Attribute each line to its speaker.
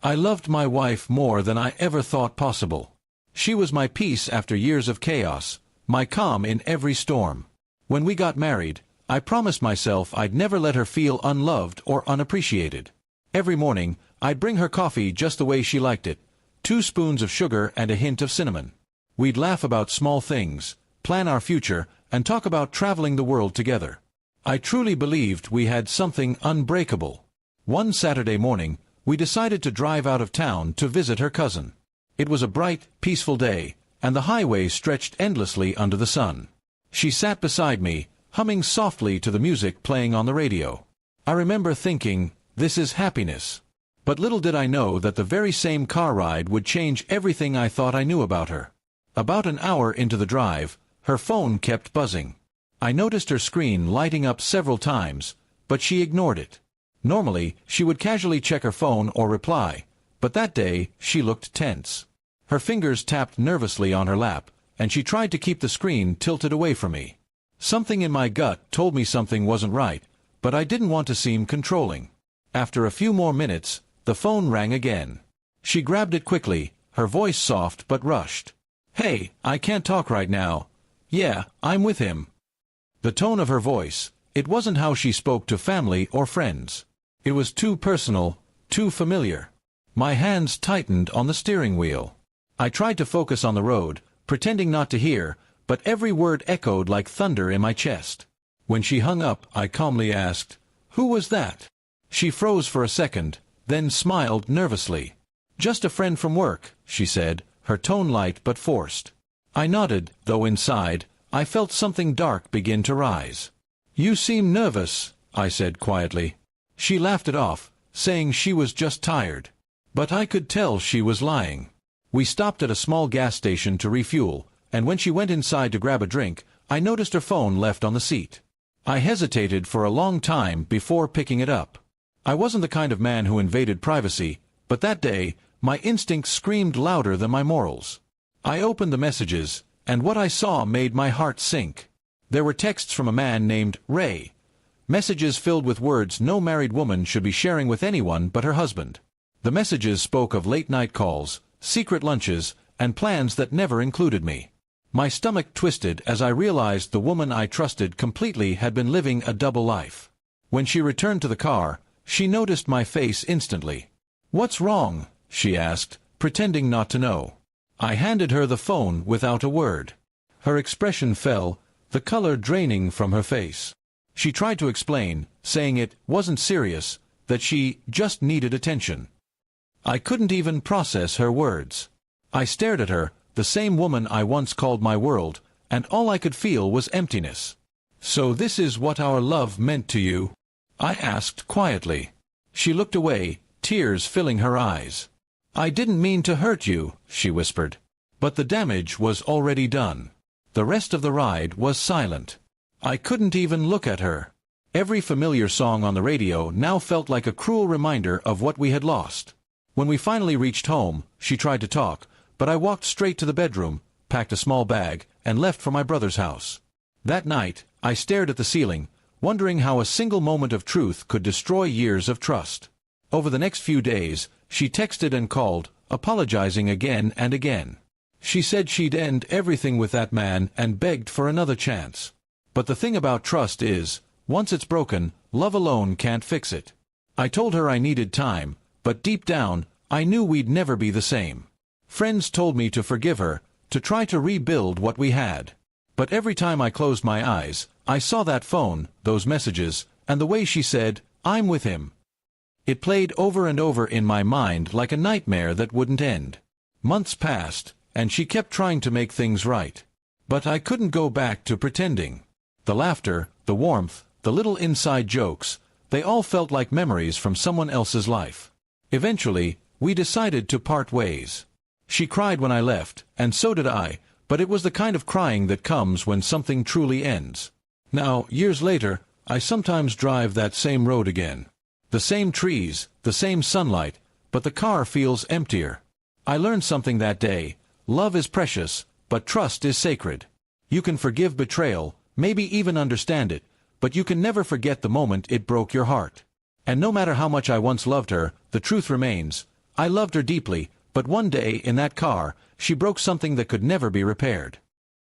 Speaker 1: I loved my wife more than I ever thought possible. She was my peace after years of chaos, my calm in every storm. When we got married, I promised myself I'd never let her feel unloved or unappreciated. Every morning, I'd bring her coffee just the way she liked it, 2 spoons of sugar and a hint of cinnamon. We'd laugh about small things, plan our future, and talk about traveling the world together. I truly believed we had something unbreakable. One Saturday morning, we decided to drive out of town to visit her cousin. It was a bright, peaceful day, and the highway stretched endlessly under the sun. She sat beside me, humming softly to the music playing on the radio. I remember thinking, this is happiness. But little did I know that the very same car ride would change everything I thought I knew about her. About an hour into the drive, her phone kept buzzing. I noticed her screen lighting up several times, but she ignored it. Normally, she would casually check her phone or reply, but that day, she looked tense. Her fingers tapped nervously on her lap, and she tried to keep the screen tilted away from me. Something in my gut told me something wasn't right, but I didn't want to seem controlling. After a few more minutes, the phone rang again. She grabbed it quickly, her voice soft but rushed. "Hey, I can't talk right now. Yeah, I'm with him." The tone of her voice, it wasn't how she spoke to family or friends. It was too personal, too familiar. My hands tightened on the steering wheel. I tried to focus on the road, pretending not to hear, but every word echoed like thunder in my chest. When she hung up, I calmly asked, "Who was that?" She froze for a second, then smiled nervously. "Just a friend from work," she said, her tone light but forced. I nodded, though inside, I felt something dark begin to rise. "You seem nervous," I said quietly. She laughed it off, saying she was just tired. But I could tell she was lying. We stopped at a small gas station to refuel, and when she went inside to grab a drink, I noticed her phone left on the seat. I hesitated for a long time before picking it up. I wasn't the kind of man who invaded privacy, but that day, my instincts screamed louder than my morals. I opened the messages, and what I saw made my heart sink. There were texts from a man named Ray. Messages filled with words no married woman should be sharing with anyone but her husband. The messages spoke of late-night calls, secret lunches, and plans that never included me. My stomach twisted as I realized the woman I trusted completely had been living a double life. When she returned to the car, she noticed my face instantly. "What's wrong?" she asked, pretending not to know. I handed her the phone without a word. Her expression fell, the color draining from her face. She tried to explain, saying it wasn't serious, that she just needed attention. I couldn't even process her words. I stared at her, the same woman I once called my world, and all I could feel was emptiness. "So this is what our love meant to you?" I asked quietly. She looked away, tears filling her eyes. "I didn't mean to hurt you," she whispered. But the damage was already done. The rest of the ride was silent. I couldn't even look at her. Every familiar song on the radio now felt like a cruel reminder of what we had lost. When we finally reached home, she tried to talk, but I walked straight to the bedroom, packed a small bag, and left for my brother's house. That night, I stared at the ceiling, wondering how a single moment of truth could destroy years of trust. Over the next few days, she texted and called, apologizing again and again. She said she'd end everything with that man and begged for another chance. But the thing about trust is, once it's broken, love alone can't fix it. I told her I needed time, but deep down, I knew we'd never be the same. Friends told me to forgive her, to try to rebuild what we had. But every time I closed my eyes, I saw that phone, those messages, and the way she said, "I'm with him." It played over and over in my mind like a nightmare that wouldn't end. Months passed, and she kept trying to make things right. But I couldn't go back to pretending. The laughter, the warmth, the little inside jokes, they all felt like memories from someone else's life. Eventually, we decided to part ways. She cried when I left, and so did I, but it was the kind of crying that comes when something truly ends. Now, years later, I sometimes drive that same road again. The same trees, the same sunlight, but the car feels emptier. I learned something that day. Love is precious, but trust is sacred. You can forgive betrayal, maybe even understand it, but you can never forget the moment it broke your heart. And no matter how much I once loved her, the truth remains, I loved her deeply, but one day, in that car, she broke something that could never be repaired.